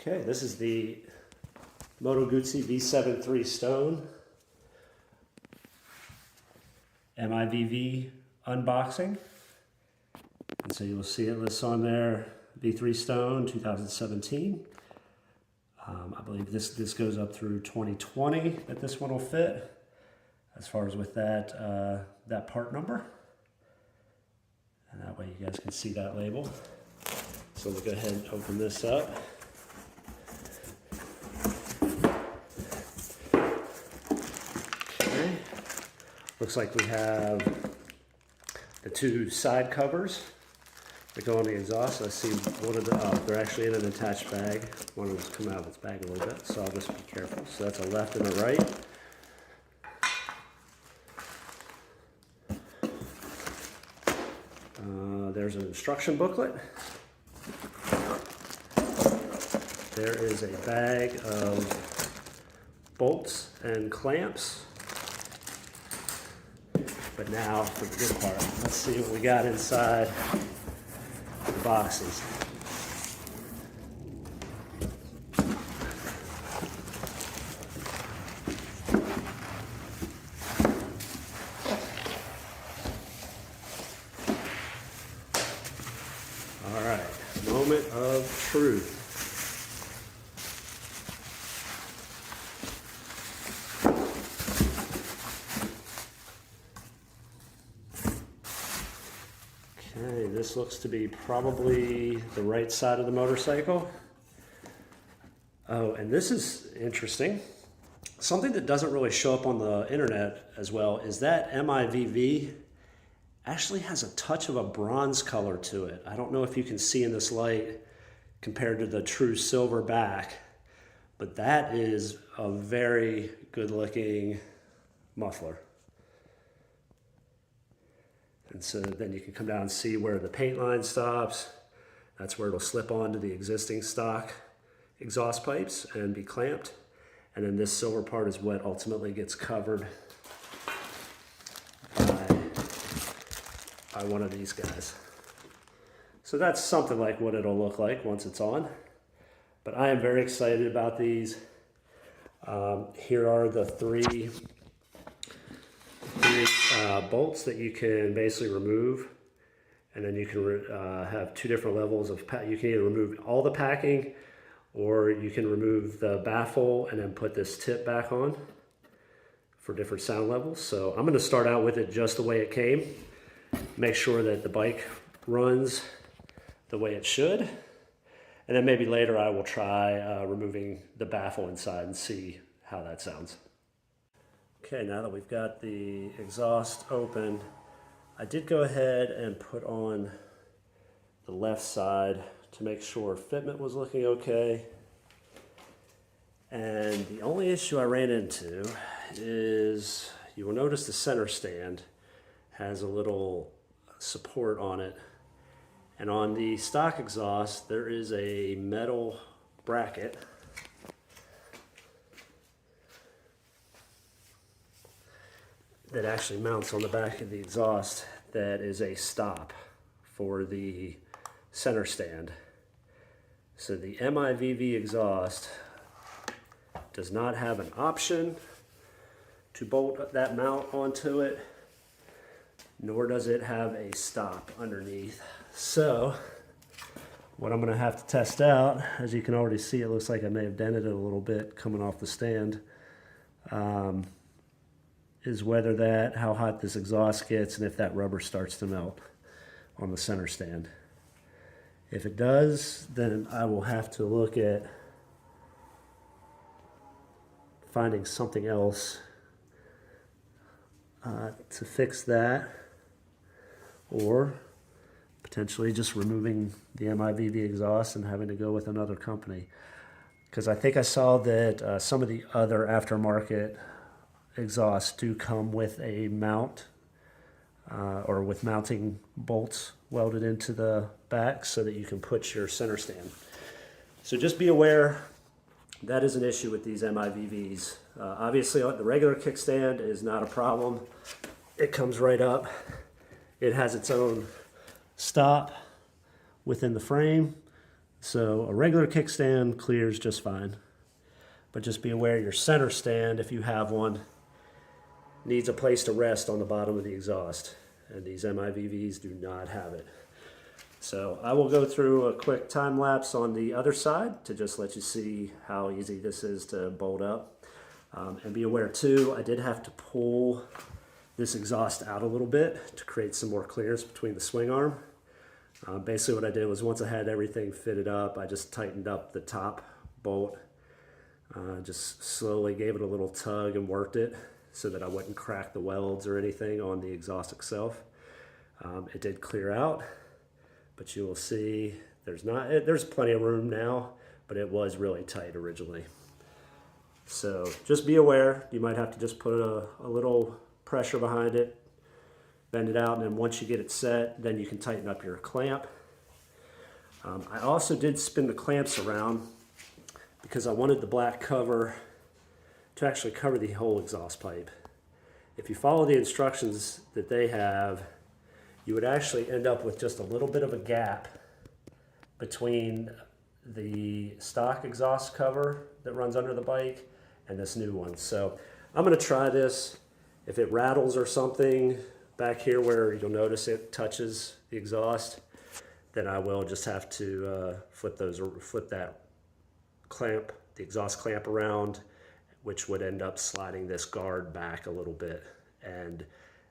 Okay, this is the Moto Guzzi V7 Stone MIVV unboxing. And so you will see it lists on there, V3 Stone 2017. I believe this goes up through 2020 that this one will fit, as far as with that, that part number. And that way you guys can see that label. So we'll go ahead and open this up. Okay. Looks like we have the two side covers that go on the exhaust. I see one of the, they're actually in an attached bag. One of them's come out of its bag a little bit, so I'll just be careful. So that's a left and a right. There's an instruction booklet. There is a bag of bolts and clamps. But now for the good part, let's see what we got inside the boxes. All right, moment of truth. Okay, this looks to be probably the right side of the motorcycle. Oh, and this is interesting. Something that doesn't really show up on the internet as well is that MIVV actually has a touch of a bronze color to it. I don't know if you can see in this light compared to the true silver back, but that is a very good looking muffler. And so then you can come down and see where the paint line stops. That's where it'll slip onto the existing stock exhaust pipes and be clamped. And then this silver part is what ultimately gets covered by one of these guys. So that's something like what it'll look like once it's on. But I am very excited about these. Here are the three bolts that you can basically remove, and then you can have two different levels of you can either remove all the packing, or you can remove the baffle and then put this tip back on for different sound levels. So I'm going to start out with it just the way it came, make sure that the bike runs the way it should, and then maybe later I will try removing the baffle inside and see how that sounds. Okay, now that we've got the exhaust open, I did go ahead and put on the left side to make sure fitment was looking okay. And the only issue I ran into is, you will notice the center stand has a little support on it. And on the stock exhaust, there is a metal bracket that actually mounts on the back of the exhaust that is a stop for the center stand. So the MIVV exhaust does not have an option to bolt that mount onto it, nor does it have a stop underneath. So what I'm gonna have to test out, as you can already see, it looks like I may have dented it a little bit coming off the stand, is whether how hot this exhaust gets and if that rubber starts to melt on the center stand. If it does, then I will have to look at finding something else to fix that, or potentially just removing the MIVV exhaust and having to go with another company. Because I think I saw that some of the other aftermarket exhausts do come with a mount or with mounting bolts welded into the back so that you can put your center stand. So just be aware that is an issue with these MIVVs. Obviously the regular kickstand is not a problem. It comes right up. It has its own stop within the frame So a regular kickstand clears just fine. But just be aware your center stand, if you have one, needs a place to rest on the bottom of the exhaust. And these MIVVs do not have it. So I will go through a quick time lapse on the other side to just let you see how easy this is to bolt up. And be aware too, I did have to pull this exhaust out a little bit to create some more clearance between the swing arm. Basically what I did was once I had everything fitted up, I just tightened up the top bolt. Just slowly gave it a little tug and worked it so that I wouldn't crack the welds or anything on the exhaust itself. It did clear out, but you will see there's plenty of room now, but it was really tight originally. So just be aware, you might have to just put a little pressure behind it, bend it out, and then once you get it set, then you can tighten up your clamp. I also did spin the clamps around because I wanted the black cover to actually cover the whole exhaust pipe. If you follow the instructions that they have, you would actually end up with just a little bit of a gap between the stock exhaust cover that runs under the bike and this new one. So I'm going to try this. If it rattles or something back here where you'll notice it touches the exhaust, then I will just have to flip that clamp, the exhaust clamp around, which would end up sliding this guard back a little bit, and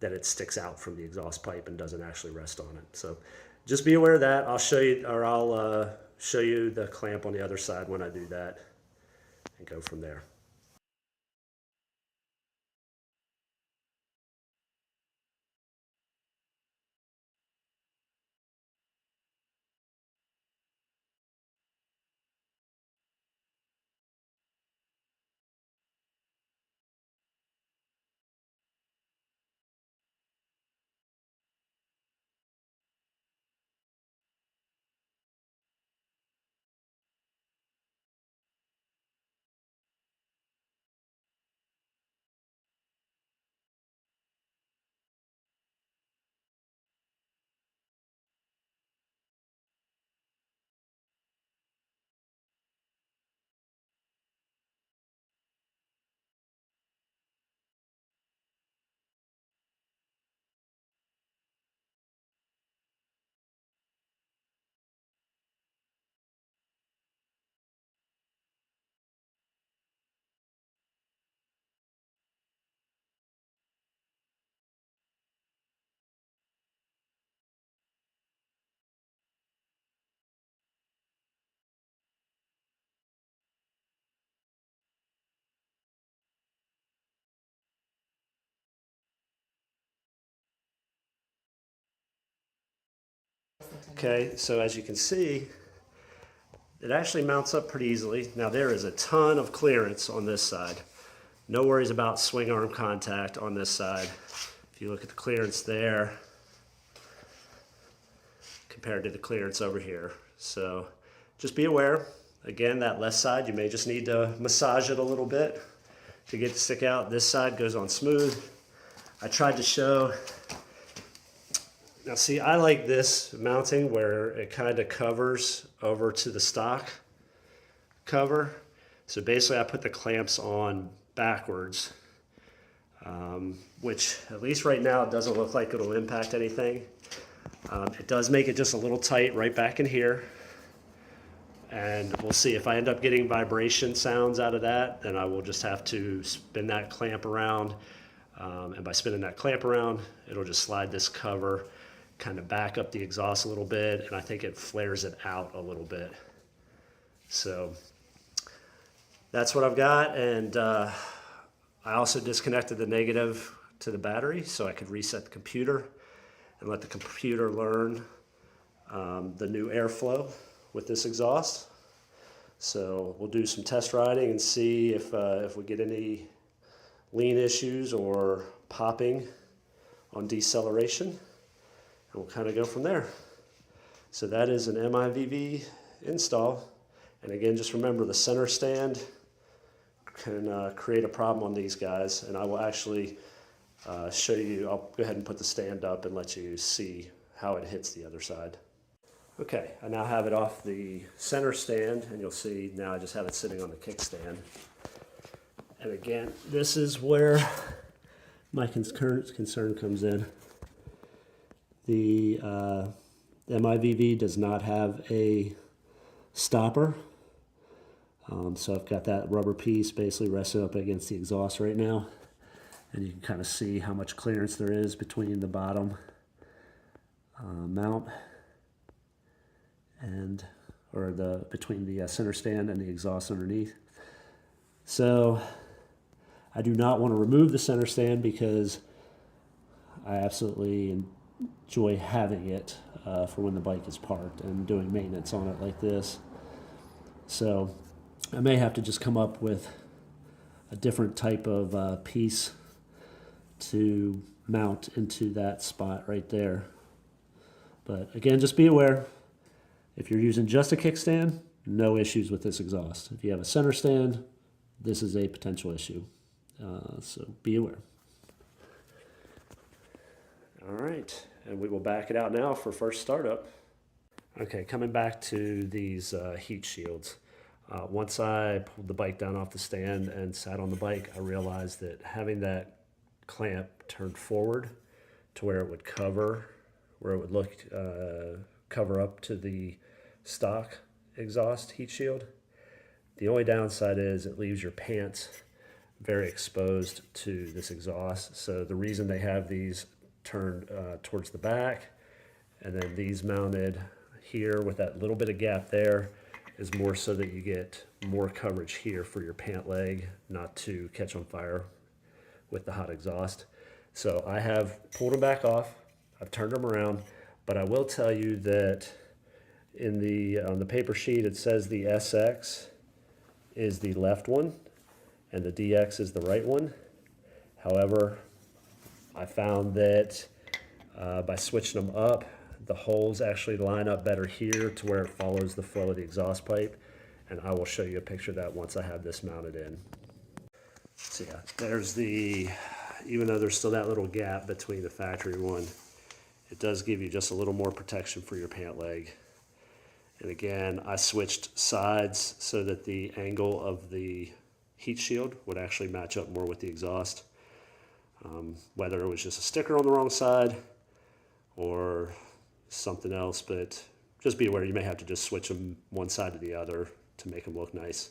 then it sticks out from the exhaust pipe and doesn't actually rest on it. So just be aware of that. I'll show you, or I'll show you the clamp on the other side when I do that and go from there. Okay, so as you can see, it actually mounts up pretty easily. Now there is a ton of clearance on this side. No worries about swing arm contact on this side. If you look at the clearance there compared to the clearance over here. So just be aware. Again, that left side, you may just need to massage it a little bit to get it to stick out. This side goes on smooth. I tried to show. Now see, I like this mounting where it kind of covers over to the stock cover. So basically I put the clamps on backwards, which at least right now it doesn't look like it'll impact anything. It does make it just a little tight right back in here. And we'll see if I end up getting vibration sounds out of that, then I will just have to spin that clamp around. And by spinning that clamp around, it'll just slide this cover kind of back up the exhaust a little bit, and I think it flares it out a little bit. So that's what I've got, and I also disconnected the negative to the battery so I could reset the computer and let the computer learn the new airflow with this exhaust. So we'll do some test riding and see if we get any lean issues or popping on deceleration. And we'll kind of go from there. So that is an MIVV install. And again, just remember the center stand can create a problem on these guys. And I will actually show you, I'll go ahead and put the stand up and let you see how it hits the other side. Okay, I now have it off the center stand, and you'll see now I just have it sitting on the kickstand. And again, this is where my concern comes in. The MIVV does not have a stopper. So I've got that rubber piece basically resting up against the exhaust right now. And you can kind of see how much clearance there is between the bottom mount and between the center stand and the exhaust underneath. So I do not want to remove the center stand because I absolutely enjoy having it for when the bike is parked and doing maintenance on it like this. So I may have to just come up with a different type of piece to mount into that spot right there. But again, just be aware, if you're using just a kickstand, no issues with this exhaust. If you have a center stand, this is a potential issue. So be aware. All right, and we will back it out now for first startup. Okay, coming back to these heat shields. Once I pulled the bike down off the stand and sat on the bike, I realized that having that clamp turned forward to where it would cover, where it would look cover up to the stock exhaust heat shield. The only downside is it leaves your pants very exposed to this exhaust. So the reason they have these turned towards the back and then these mounted here with that little bit of gap there is more so that you get more coverage here for your pant leg not to catch on fire with the hot exhaust. So I have pulled them back off, I've turned them around, but I will tell you that in on the paper sheet it says the SX is the left one and the DX is the right one. However, I found that by switching them up, the holes actually line up better here to where it follows the flow of the exhaust pipe, and I will show you a picture of that once I have this mounted in. So yeah, there's even though there's still that little gap between the factory one, it does give you just a little more protection for your pant leg. And again, I switched sides so that the angle of the heat shield would actually match up more with the exhaust. Whether it was just a sticker on the wrong side or something else, but just be aware you may have to just switch them one side to the other to make them look nice.